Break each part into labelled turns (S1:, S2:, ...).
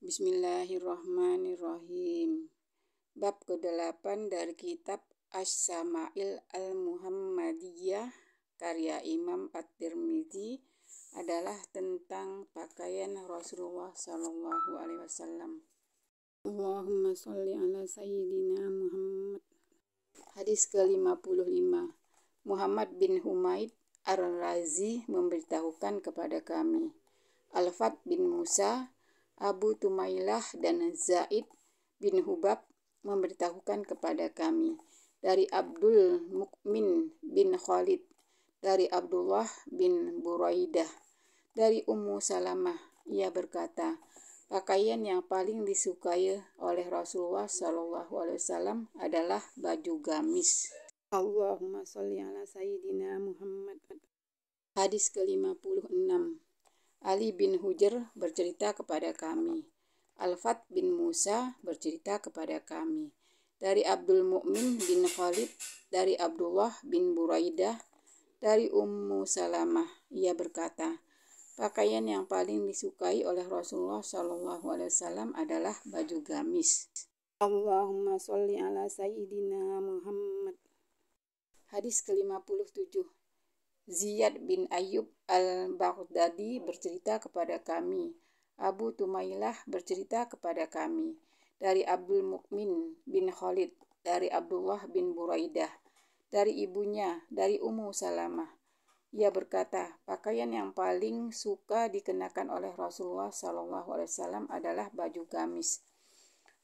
S1: Bismillahirrahmanirrahim. Bab ke-8 dari kitab Asy-Syama'il Al-Muhammadiyah karya Imam At-Tirmidzi adalah tentang pakaian Rasulullah SAW. Allahumma sholli ala sayyidina Muhammad. Hadis ke-55. Muhammad bin Humaid Ar-Razi memberitahukan kepada kami, Al-Fat bin Musa, Abu Tumailah dan Zaid bin Hubab memberitahukan kepada kami dari Abdul Mukmin bin Khalid, dari Abdullah bin Buraidah, dari Ummu Salamah. Ia berkata, pakaian yang paling disukai oleh Rasulullah SAW adalah baju gamis. Allahumma sholli ala sayyidina Muhammad. Hadis ke-56. Ali bin Hujr bercerita kepada kami, Al-Fat bin Musa bercerita kepada kami dari Abdul Mukmin bin Khalid, dari Abdullah bin Buraidah, dari Ummu Salamah. Ia berkata, pakaian yang paling disukai oleh Rasulullah SAW adalah baju gamis. Allahumma sholli ala sayyidina Muhammad. Hadis ke-57. Ziyad bin Ayyub al-Baghdadi bercerita kepada kami, Abu Tumailah bercerita kepada kami dari Abdul Mukmin bin Khalid, dari Abdullah bin Buraidah, dari ibunya, dari Ummu Salamah. Ia berkata, pakaian yang paling suka dikenakan oleh Rasulullah SAW adalah baju gamis.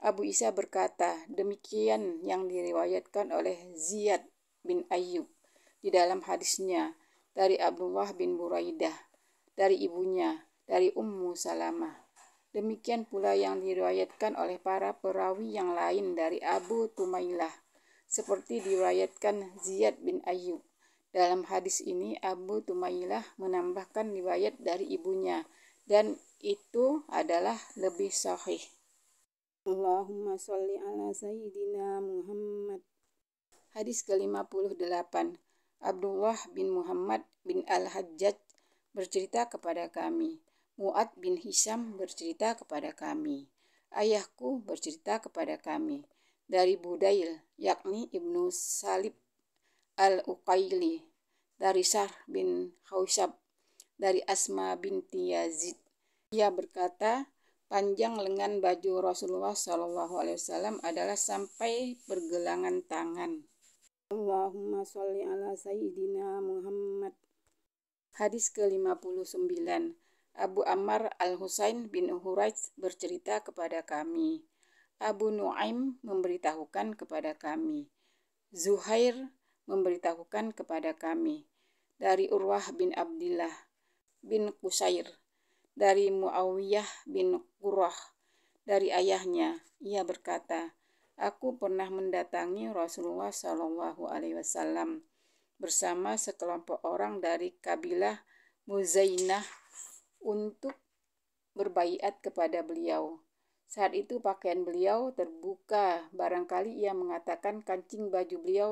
S1: Abu Isa berkata, demikian yang diriwayatkan oleh Ziyad bin Ayyub di dalam hadisnya dari Abdullah bin Buraidah, dari ibunya, dari Ummu Salamah. Demikian pula yang diriwayatkan oleh para perawi yang lain dari Abu Tumailah, seperti diriwayatkan Ziyad bin Ayyub. Dalam hadis ini Abu Tumailah menambahkan riwayat dari ibunya, dan itu adalah lebih sahih. Allahumma sholli ala sayyidina Muhammad. Hadis ke-58. Abdullah bin Muhammad bin Al-Hajjaj bercerita kepada kami, Mu'ad bin Hisham bercerita kepada kami, ayahku bercerita kepada kami dari Budail, yakni Ibnu Salib Al-Uqaili, dari Syahr bin Khawshab, dari Asma binti Yazid. Ia berkata, panjang lengan baju Rasulullah SAW adalah sampai pergelangan tangan. Allahumma sholli ala sayyidina Muhammad. Hadis ke-59. Abu Ammar Al-Husain bin Huraits bercerita kepada kami, Abu Nuaim memberitahukan kepada kami, Zuhair memberitahukan kepada kami dari Urwah bin Abdillah bin Qusair, dari Muawiyah bin Qurrah, dari ayahnya. Ia berkata, aku pernah mendatangi Rasulullah SAW bersama sekelompok orang dari kabilah Muzainah untuk berbaiat kepada beliau. Saat itu pakaian beliau terbuka, barangkali ia mengatakan kancing baju beliau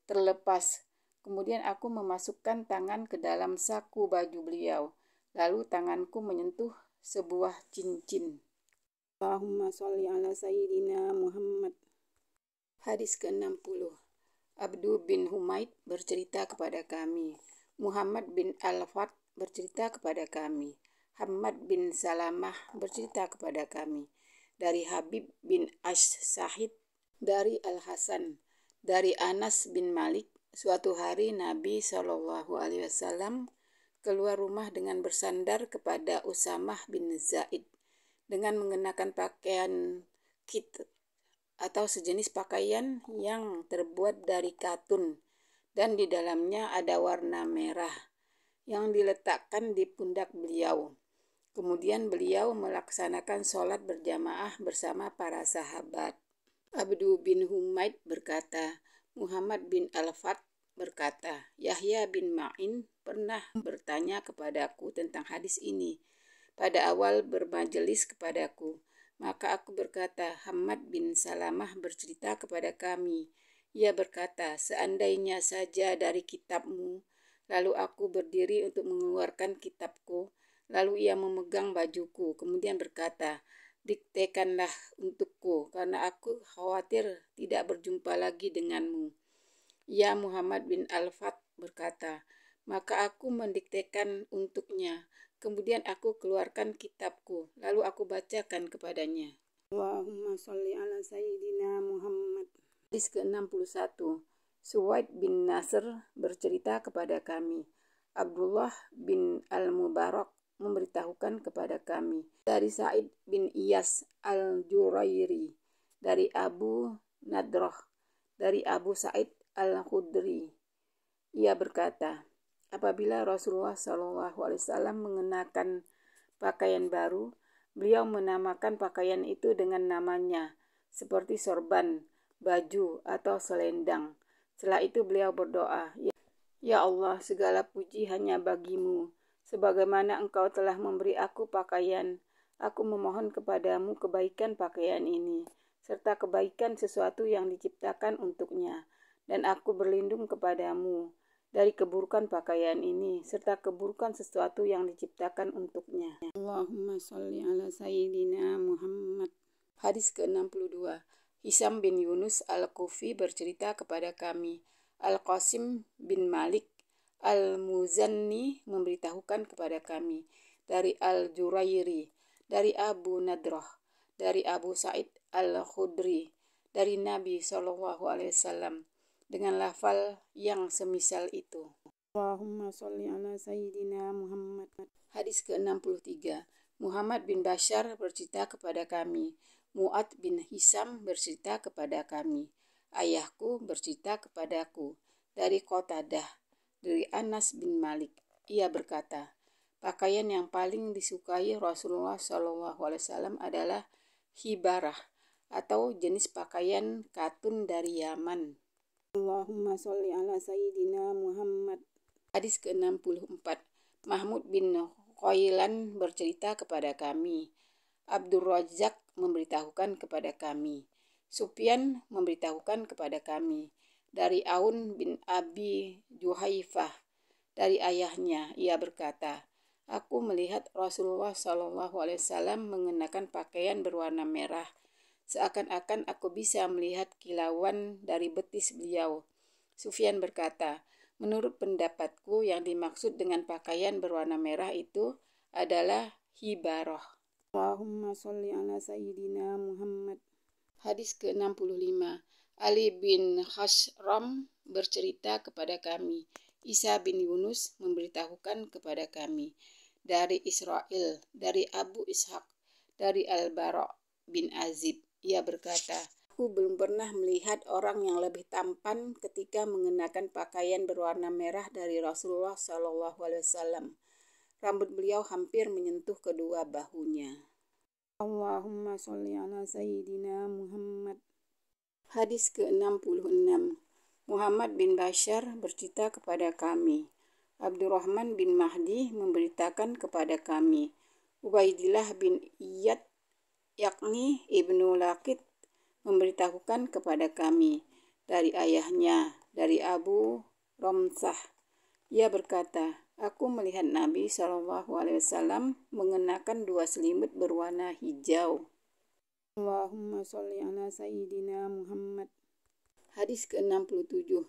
S1: terlepas. Kemudian aku memasukkan tangan ke dalam saku baju beliau, lalu tanganku menyentuh sebuah cincin. Allahumma sholli ala sayyidina Muhammad. Hadis ke-60. Abdu bin Humaid bercerita kepada kami, Muhammad bin Al-Fat bercerita kepada kami, Hamad bin Salamah bercerita kepada kami dari Habib bin Ash-Sahid, dari Al-Hasan, dari Anas bin Malik. Suatu hari Nabi SAW keluar rumah dengan bersandar kepada Usamah bin Zaid dengan mengenakan pakaian kit atau sejenis pakaian yang terbuat dari katun, dan di dalamnya ada warna merah yang diletakkan di pundak beliau. Kemudian beliau melaksanakan sholat berjamaah bersama para sahabat. Abdu bin Humaid berkata, Muhammad bin Al-Fat berkata, Yahya bin Ma'in pernah bertanya kepadaku tentang hadis ini pada awal bermajelis kepadaku. Maka aku berkata, Hamad bin Salamah bercerita kepada kami. Ia berkata, seandainya saja dari kitabmu. Lalu aku berdiri untuk mengeluarkan kitabku. Lalu ia memegang bajuku, kemudian berkata, diktekanlah untukku, karena aku khawatir tidak berjumpa lagi denganmu. Ya Muhammad bin Al-Fat berkata, maka aku mendiktekan untuknya. Kemudian aku keluarkan kitabku, lalu aku bacakan kepadanya. Allahumma sholli ala Sayyidina Muhammad. Hadis ke-61. Suwaid bin Nasr bercerita kepada kami, Abdullah bin Al-Mubarak memberitahukan kepada kami dari Sa'id bin Iyas Al-Jurairi, dari Abu Nadrah, dari Abu Sa'id Al-Khudri. Ia berkata, apabila Rasulullah SAW mengenakan pakaian baru, beliau menamakan pakaian itu dengan namanya, seperti sorban, baju, atau selendang. Setelah itu beliau berdoa, Ya Allah, segala puji hanya bagimu. Sebagaimana engkau telah memberi aku pakaian, aku memohon kepadamu kebaikan pakaian ini, serta kebaikan sesuatu yang diciptakan untuknya. Dan aku berlindung kepadamu dari keburukan pakaian ini, serta keburukan sesuatu yang diciptakan untuknya. Allahumma sholli ala Sayyidina Muhammad. Hadis ke-62. Hisam bin Yunus Al-Kufi bercerita kepada kami, Al-Qasim bin Malik Al-Muzanni memberitahukan kepada kami dari Al-Jurairi, dari Abu Nadrah, dari Abu Sa'id Al-Khudri, dari Nabi SAW dengan lafal yang semisal itu. Allahumma sholli ala Sayyidina Muhammad. Hadis ke-63. Muhammad bin Bashar bercerita kepada kami, Mu'ad bin Hisam bercerita kepada kami, ayahku bercerita kepadaku dari Qatadah, dari Anas bin Malik. Ia berkata, pakaian yang paling disukai Rasulullah SAW adalah hibarah, atau jenis pakaian katun dari Yaman. Allahumma sholli ala Sayyidina Muhammad. Hadis ke-64. Mahmud bin Khailan bercerita kepada kami, Abdul Razak memberitahukan kepada kami, Sufyan memberitahukan kepada kami dari Aun bin Abi Juhaifah, dari ayahnya. Ia berkata, aku melihat Rasulullah SAW mengenakan pakaian berwarna merah, seakan-akan aku bisa melihat kilauan dari betis beliau. Sufyan berkata, menurut pendapatku yang dimaksud dengan pakaian berwarna merah itu adalah hibarah. Allahumma sholli ala Sayyidina Muhammad. Hadis ke-65. Ali bin Khashram bercerita kepada kami, Isa bin Yunus memberitahukan kepada kami dari Israel, dari Abu Ishaq, dari Al-Bara bin Azib. Ia berkata, aku belum pernah melihat orang yang lebih tampan ketika mengenakan pakaian berwarna merah dari Rasulullah SAW. Rambut beliau hampir menyentuh kedua bahunya. Allahumma sholli ala Sayyidina Muhammad. Hadis ke-66. Muhammad bin Bashar bercerita kepada kami, Abdurrahman bin Mahdi memberitakan kepada kami, Ubaidillah bin Iyad yakni Ibnu Laqit memberitahukan kepada kami dari ayahnya, dari Abu Ramsah. Ia berkata, aku melihat Nabi SAW mengenakan 2 selimut berwarna hijau. Allahumma sholli ala Sayyidina Muhammad. Hadis ke-67.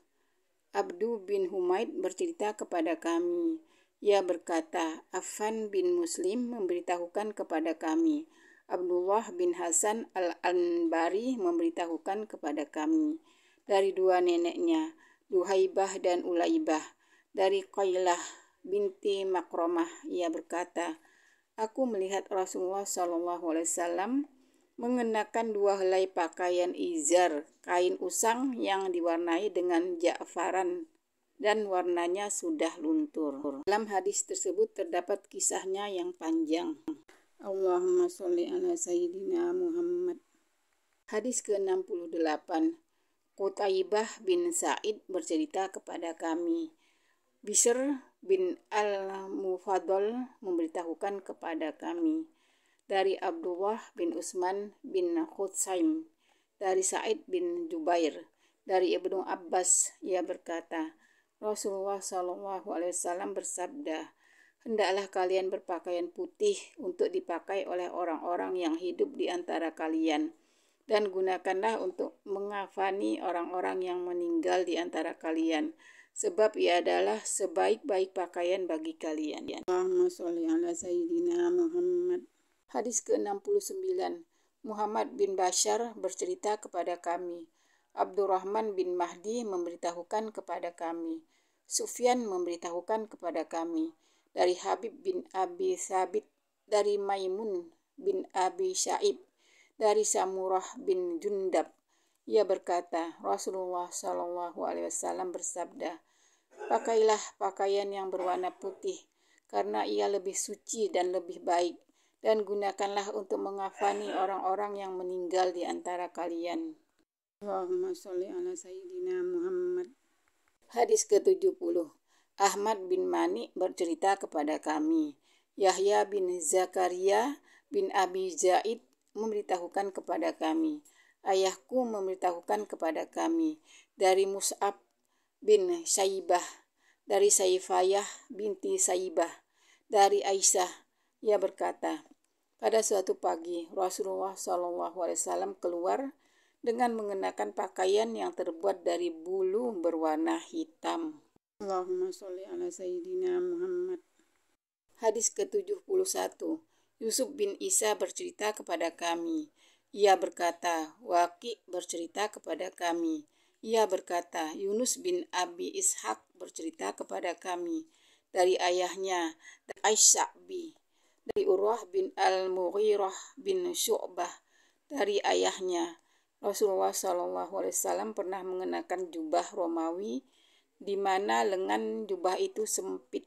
S1: Abdu bin Humaid bercerita kepada kami. Ia berkata, Affan bin Muslim memberitahukan kepada kami. Abdullah bin Hasan al-Anbari memberitahukan kepada kami dari 2 neneknya, Duhaibah dan Ulaibah, dari Qailah binti Makromah. Ia berkata, aku melihat Rasulullah SAW mengenakan 2 helai pakaian izar, kain usang yang diwarnai dengan ja'faran dan warnanya sudah luntur. Dalam hadis tersebut terdapat kisahnya yang panjang. Allahumma sholli ala Sayyidina Muhammad. Hadis ke-68. Qutaibah bin Sa'id bercerita kepada kami, Bishr bin Al-Mufaddal memberitahukan kepada kami dari Abdullah bin Utsman bin Khutsaim, dari Sa'id bin Jubair, dari Ibnu Abbas. Ia berkata, Rasulullah SAW bersabda, Hendaklah kalian berpakaian putih untuk dipakai oleh orang-orang yang hidup di antara kalian, dan gunakanlah untuk mengafani orang-orang yang meninggal di antara kalian, sebab ia adalah sebaik-baik pakaian bagi kalian.
S2: Allahumma sholli ala Sayyidina Muhammad.
S1: Hadis ke-69. Muhammad bin Bashar bercerita kepada kami. Abdurrahman bin Mahdi memberitahukan kepada kami. Sufyan memberitahukan kepada kami. Dari Habib bin Abi Sabit, dari Maimun bin Abi Syaib, dari Samurah bin Jundab. Ia berkata, Rasulullah SAW bersabda, pakailah pakaian yang berwarna putih, karena ia lebih suci dan lebih baik, dan gunakanlah untuk mengafani orang-orang yang meninggal di antara kalian.
S2: Allahumma sholli ala Sayyidina Muhammad.
S1: Hadis ke-70. Ahmad bin Mani bercerita kepada kami. Yahya bin Zakaria bin Abi Zaid memberitahukan kepada kami. Ayahku memberitahukan kepada kami. Dari Mus'ab bin Saibah, dari Saifayah binti Saibah, dari Aisyah. Ia berkata, pada suatu pagi Rasulullah SAW keluar dengan mengenakan pakaian yang terbuat dari bulu berwarna hitam.
S2: Allahumma sholli ala Sayyidina Muhammad.
S1: Hadis ke-71. Yusuf bin Isa bercerita kepada kami. Ia berkata, Waqi bercerita kepada kami. Ia berkata, Yunus bin Abi Ishaq bercerita kepada kami. Dari ayahnya, Aisya'bi. Dari Urwah bin Al-Mughirah bin Syu'bah. Dari ayahnya, Rasulullah SAW pernah mengenakan jubah Romawi, di mana lengan jubah itu sempit.